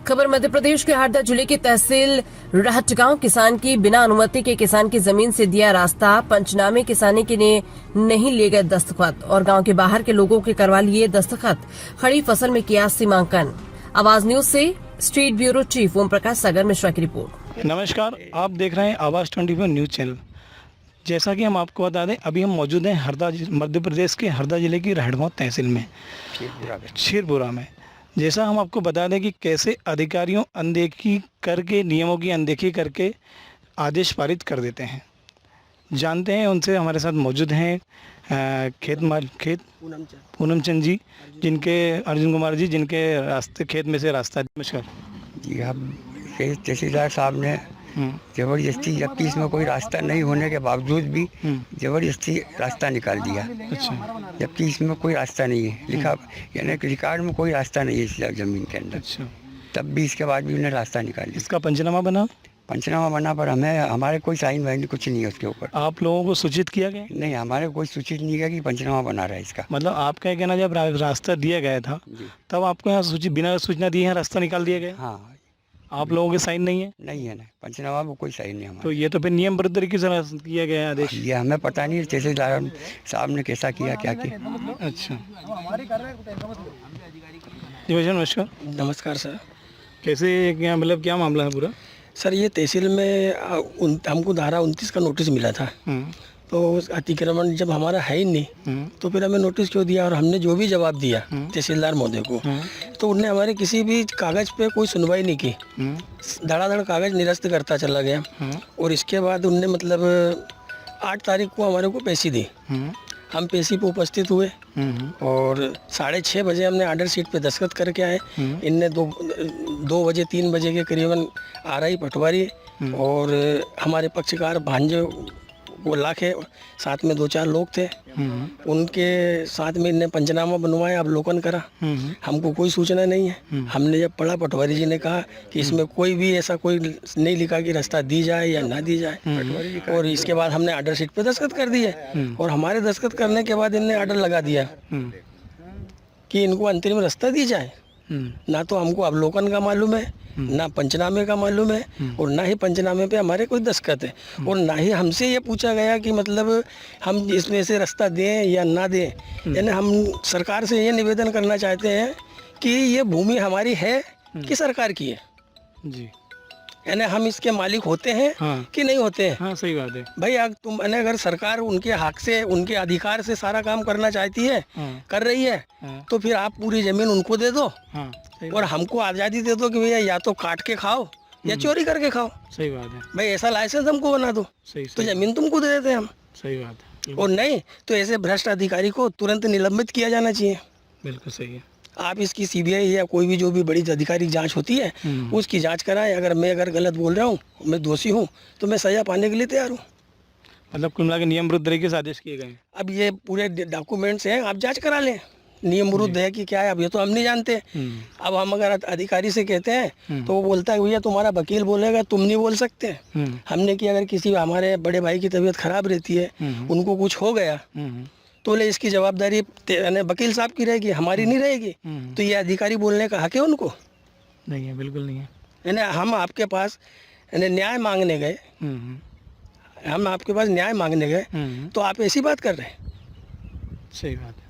खबर मध्य प्रदेश के हरदा जिले की तहसील रहटगांव किसान की बिना अनुमति के किसान की जमीन से दिया रास्ता, पंचनामे किसानी के लिए नहीं लिए गए दस्तखत और गांव के बाहर के लोगों के करवा लिए दस्तखत। खड़ी फसल में किया सीमांकन। आवाज न्यूज से state bureau chief Om Prakash सागर मिश्रा की रिपोर्ट। नमस्कार, आप देख रहे हैं आवाज 24 न्यूज चैनल। जैसा कि हम आपको बता दें, अभी हम मौजूद हैं हरदा मध्य प्रदेश के हरदा जिले की रहटगांव तहसील में क्षीरपुरा में। जैसा हम आपको बता दें कि कैसे अधिकारियों अनदेखी करके, नियमों की अनदेखी करके आदेश पारित कर देते हैं। जानते हैं उनसे। हमारे साथ मौजूद हैं पूनम चंद जी, जिनके अर्जुन कुमार जी, जिनके रास्ते खेत में से रास्ता। नमस्कार जी। हम तहसीलदार साहब ने ज़बरदस्ती, जबकि इसमें कोई रास्ता नहीं होने के बावजूद भी ज़बरदस्ती रास्ता निकाल दिया। अच्छा। जबकि इसमें कोई रास्ता नहीं है लिखा, यानी कि रिकॉर्ड में कोई रास्ता नहीं है इस ज़मीन के अंदर। अच्छा। तब भी इसके बाद भी उन्हें रास्ता निकाल दिया। इसका पंचनामा बना? पंचनामा बना, पर हमारे कोई साइन वाइन कुछ नहीं है उसके ऊपर। आप लोगों को सूचित किया गया? नहीं, हमारे कोई सूचित नहीं किया कि पंचनामा बना रहा है इसका। मतलब आपका कहना, जब रास्ता दिया गया था तब आपको यहाँ बिना सूचना दिए यहाँ रास्ता निकाल दिया गया? हाँ। आप लोगों के साइन नहीं है? नहीं है ना, पंचनामा में कोई साइन नहीं हमारा। तो ये तो फिर नियम विरुद्ध तरीके से किया गया आदेश। ये हमें पता नहीं तहसीलदार साहब ने कैसा किया, क्या किया। अच्छा जी भैया, नमस्कार। नमस्कार सर। कैसे क्या, मतलब क्या मामला है पूरा? सर, ये तहसील में हमको धारा 29 का नोटिस मिला था। तो उस अतिक्रमण जब हमारा है ही नहीं तो फिर हमें नोटिस क्यों दिया? और हमने जो भी जवाब दिया तहसीलदार महोदय को, तो उन्होंने हमारे किसी भी कागज़ पे कोई सुनवाई नहीं की। धड़ाधड़ कागज़ निरस्त करता चला गया। और इसके बाद उनने मतलब 8 तारीख को हमारे को पेशी दी। हम पेशी पे उपस्थित हुए और 6:30 बजे हमने ऑर्डर शीट पे दस्तखत करके आए। इनने 2 बजे 3 बजे के करीबन आरआई पटवारी और हमारे पक्षकार भांजे वो लाखे, साथ में 2-4 लोग थे, उनके साथ में इनने पंचनामा बनवाया, अवलोकन करा। हमको कोई सूचना नहीं है। हमने जब पढ़ा, पटवारी जी ने कहा कि इसमें कोई भी ऐसा कोई नहीं लिखा कि रास्ता दी जाए या ना दी जाए। और इसके बाद हमने ऑर्डर शीट पे दस्तखत कर दिए। और हमारे दस्तखत करने के बाद इनने ऑर्डर लगा दिया कि इनको अंतरिम रास्ता दी जाए। ना तो हमको अवलोकन का मालूम है, ना पंचनामे का मालूम है, और ना ही पंचनामे पे हमारे कोई दस्तखत है। और ना ही हमसे ये पूछा गया कि मतलब हम इसमें से रास्ता दें या ना दें। यानी हम सरकार से ये निवेदन करना चाहते हैं कि ये भूमि हमारी है कि सरकार की है जी। यानी हम इसके मालिक होते हैं कि नहीं होते हैं। हाँ, सही बात है भाई। अगर सरकार उनके हक से, उनके अधिकार से सारा काम करना चाहती है, कर रही है, तो फिर आप पूरी जमीन उनको दे दो और हमको आज़ादी दे दो कि भैया या तो काट के खाओ या चोरी करके खाओ। सही बात है भाई, ऐसा लाइसेंस हमको बना दो। तो जमीन तुमको दे देते हैं हम। सही बात है। और नहीं तो ऐसे भ्रष्ट अधिकारी को तुरंत निलंबित किया जाना चाहिए। बिल्कुल सही है। आप इसकी सीबीआई या कोई भी जो भी बड़ी अधिकारी जांच होती है उसकी जांच कराएं। अगर गलत बोल रहा हूँ, मैं दोषी हूँ, तो मैं सजा पाने के लिए तैयार हूँ। मतलब कुल मिला के नियम विरुद्ध तरीके से आदेश किए गए। अब ये पूरे डॉक्यूमेंट्स हैं, आप जांच करा लें नियम विरुद्ध है कि क्या है। अब ये तो हम नहीं जानते। अब हम अगर अधिकारी से कहते हैं तो वो बोलता है भैया तुम्हारा वकील बोलेगा, तुम नहीं बोल सकते। हमने कि अगर किसी हमारे बड़े भाई की तबीयत खराब रहती है, उनको कुछ हो गया, तो बोले इसकी जवाबदारी वकील साहब की रहेगी, हमारी नहीं रहेगी। तो ये अधिकारी बोलने का हक है उनको? नहीं है, बिल्कुल नहीं है। यानी हम आपके पास न्याय मांगने गए, हम आपके पास न्याय मांगने गए तो आप ऐसी बात कर रहे हैं। सही बात है,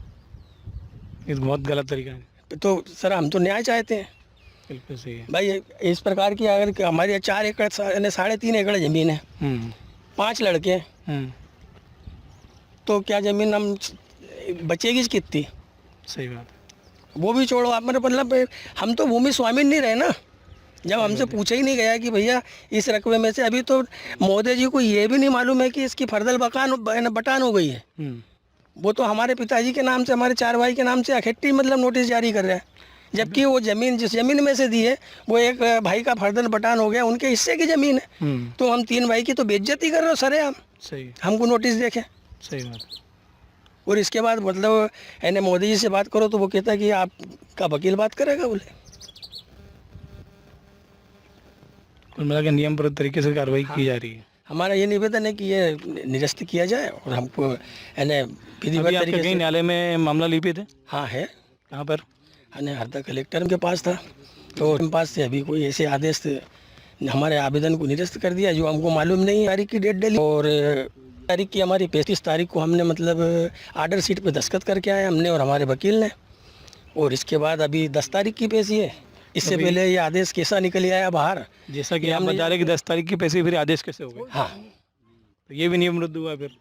ये बहुत गलत तरीका है। तो सर, हम तो न्याय चाहते हैं। बिल्कुल सही है भाई। इस प्रकार की अगर हमारी 4 एकड़ 3.5 एकड़ ज़मीन है, 5 लड़के, तो क्या ज़मीन हम बचेगी कितनी? सही बात है। वो भी छोड़ो आप, मतलब हम तो भूमि स्वामी नहीं रहे ना। जब हमसे पूछा ही नहीं गया कि भैया इस रकबे में से, अभी तो महोदय जी को ये भी नहीं मालूम है कि इसकी फर्दल बटान हो गई है। वो तो हमारे पिताजी के नाम से, हमारे 4 भाई के नाम से अखेट्टी मतलब नोटिस जारी कर रहे हैं। जबकि वो ज़मीन जिस ज़मीन में से दी है वो एक भाई का फर्दल बटान हो गया, उनके हिस्से की ज़मीन है। तो हम 3 भाई की तो बेइज्जती कर रहे हो सर हम। सही। हमको नोटिस देखें। सही बात है। और इसके बाद मतलब यानी मोदी जी से बात करो तो वो कहता है कि आपका वकील बात करेगा। बोले कुल मिला के नियम विरुद्ध तरीके से कार्रवाई की जा रही है। हमारा ये निवेदन है कि ये निरस्त किया जाए और हमको यानी विधिवत तरीके से। न्यायालय में मामला लिपित है? हाँ है। कहाँ पर? हरदा कलेक्टर के पास था। तो उनके पास से अभी कोई ऐसे आदेश हमारे आवेदन को निरस्त कर दिया जो हमको मालूम नहीं। तारीख की डेट डली और तारीख की हमारी 35 तारीख को हमने मतलब आर्डर शीट पे दस्तखत करके आए हमने और हमारे वकील ने, और इसके बाद अभी 10 तारीख की पेशी है। इससे पहले ये आदेश कैसा निकल आया बाहर, जैसा कि आप बता रहे कि 10 तारीख की पैसे फिर आदेश कैसे हो गए? हाँ, तो ये भी नियम रद्द हुआ फिर?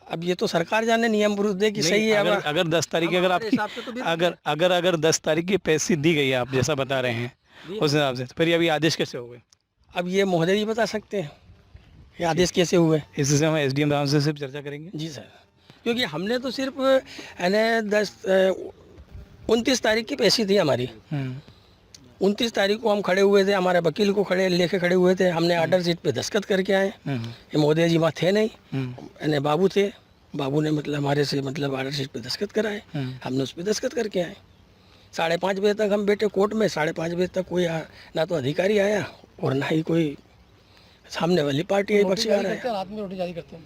अब ये तो सरकार जाने नियम विरुद्ध है कि सही है। अगर 10 तारीख की अगर आपकी अगर 10 तारीख की पैसे दी गई है, आप जैसा बता रहे हैं उस हिसाब से, तो फिर अभी आदेश कैसे हो गए? अब ये महोदय जी बता सकते हैं ये आदेश कैसे हुए। इस विषय में एसडीएम साहब से सिर्फ चर्चा करेंगे। जी सर, क्योंकि हमने तो सिर्फ 29 तारीख की पेशी थी हमारी। 29 तारीख को हम खड़े हुए थे, हमारे वकील को लेके खड़े हुए थे, हमने आर्डर शीट पे दस्तखत करके आए। ये महोदय जी वहाँ थे नहीं, यानी बाबू थे, बाबू ने मतलब हमारे से मतलब आर्डर शीट पे दस्तखत कराए, हमने उस पर दस्तखत करके आए। 5:30 बजे तक हम बैठे कोर्ट में, 5:30 बजे तक कोई ना तो अधिकारी आया और ना ही कोई सामने वाली पार्टी है पक्षकार है। रात में रोटी जारी करते हैं।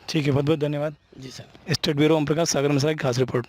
ठीक है, बहुत बहुत धन्यवाद। जी sir. State bureau Om Prakash, सागर मिश्रा की खास रिपोर्ट।